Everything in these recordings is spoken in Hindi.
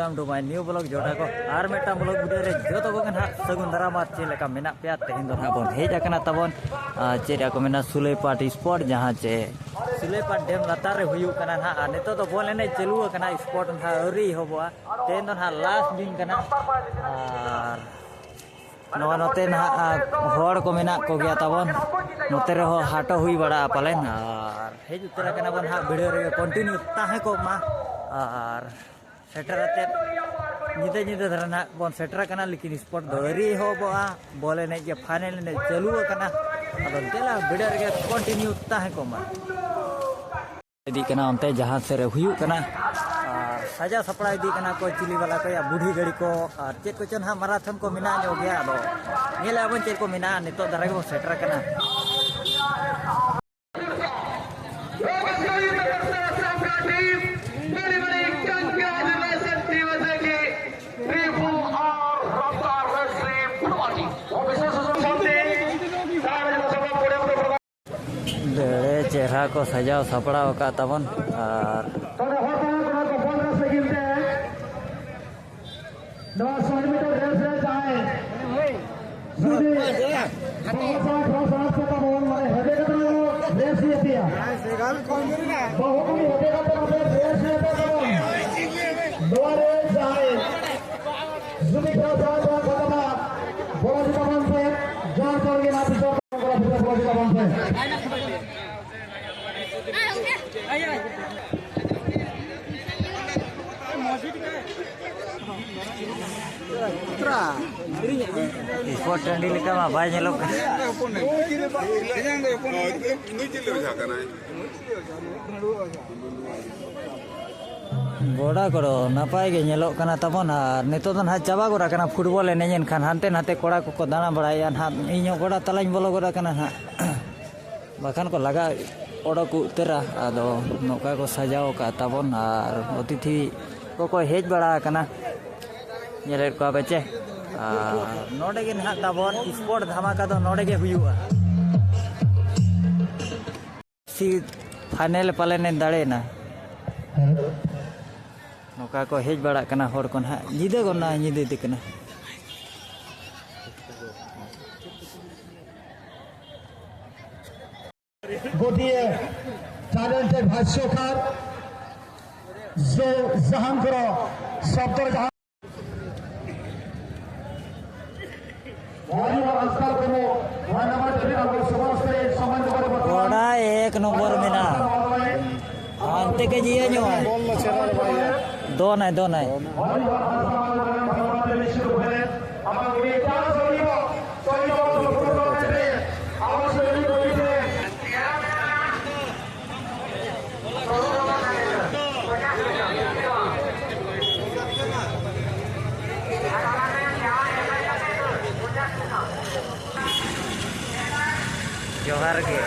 welcome to my new blog जोड़ा को और मेटा ब्लॉग वीडियो रे जो तो बगन हा सगुन दरामात चेलेका मेना पे तेहन दो हा बन हेज अकना तबन चेरिया को मेना सुलेपाट स्पॉट जहां चे सुलेपाट डेम लातार रे हुयु कना हा आ नेतो तो बोल एने चलु कना स्पॉट हा अरी होबा तेहन दो हा लास्ट दिन कना और नवा नते ना हर को मेना को गया तबन नते रे हाटो हुई बड़ा पालेन और हेज उतरा कना बन हा वीडियो रे कंटिन्यू ताहे को मा और सेटरते निदे निदे धरना बन सेटर कना लेकिन स्पॉट दरी होबा बोले ने जे फाइनल ने चालू कना अब तेला वीडियो रे कंटिन्यू ताहे को मा इदी कना अंते जहां से रे हुयु कना सजा सपड़ा इदी कना को चिली वाला को या बूढ़ी गड़ी को और चेक को चन हा मैराथन को मिना जो गया दो नेला बन चेक को मिना नितो दरा को सेटर कना चेहरा को सजाओ सपड़ा का तबन और स्पॉट टंडी लेका मा बाय नेलो गोड़ा करो नपाय गे नेलो कना तबन और नितो दन हा चाबा गोरा कना फुटबॉल एनेन खान हानते नाते कोड़ा को दाना बड़ाया हा इño गोड़ा तलाñ बोलो गोड़ा कना हा बाखान को लगा ओडो को उतरा आदो नोका को सजाओ का तबन और अतिथि को हेज बड़ा कना नेले को बेचे नोडे के ना तबन स्पॉट धमाका दो नोडे के हुयुआ सी फाइनल पाले ने दाड़े ना नोका को हेज बड़ा कना होर को ना जिदे को ना जिदे दिकना गोटिए टैलेंटेड भाष्यकार जो जहांगीर सफ्तर जहां गोड़ा एक नंबर में ना अंते के जिया नो दो नहीं जोहार के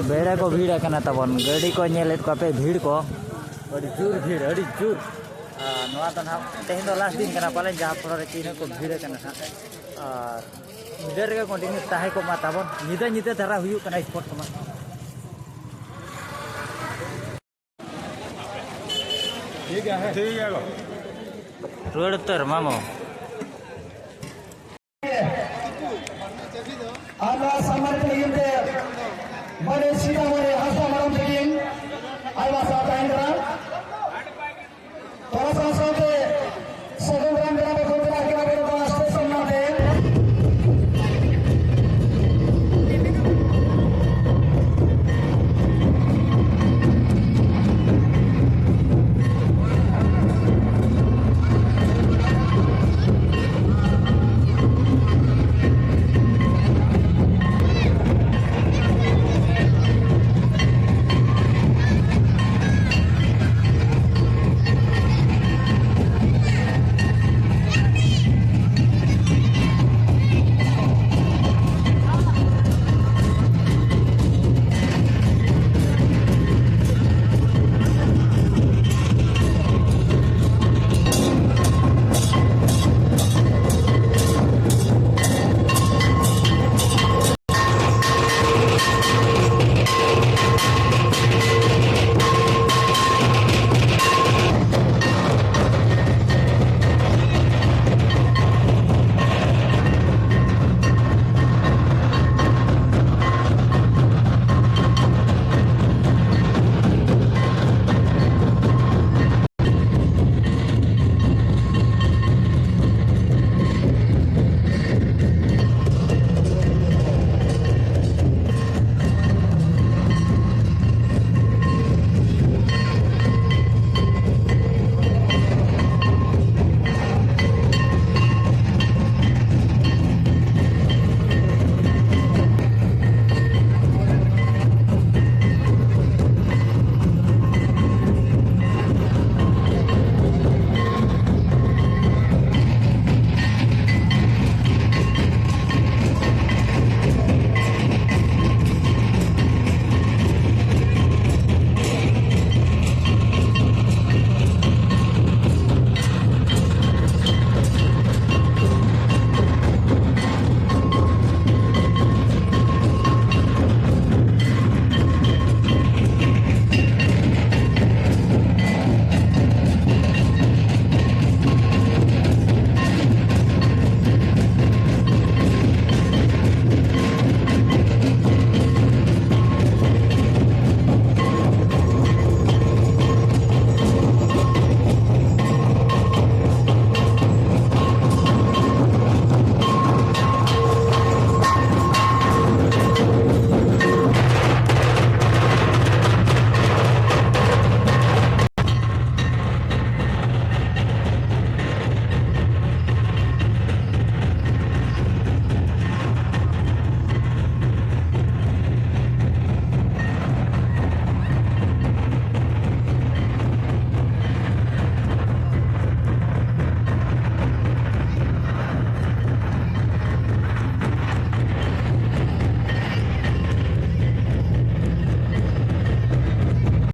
बेड़ा को भीड़ कना तबन गाड़ी को नेलेट को पे भीड़ को अड़ी जोर नवा तो ना तेहन दो लास्ट दिन कना पाले जहां पर तीन को भीड़ कना और इधर के कंटिन्यू ताहे को मा तबन निदे धरा हुयु कना स्पॉट को मा ठीक है रोड तर मामो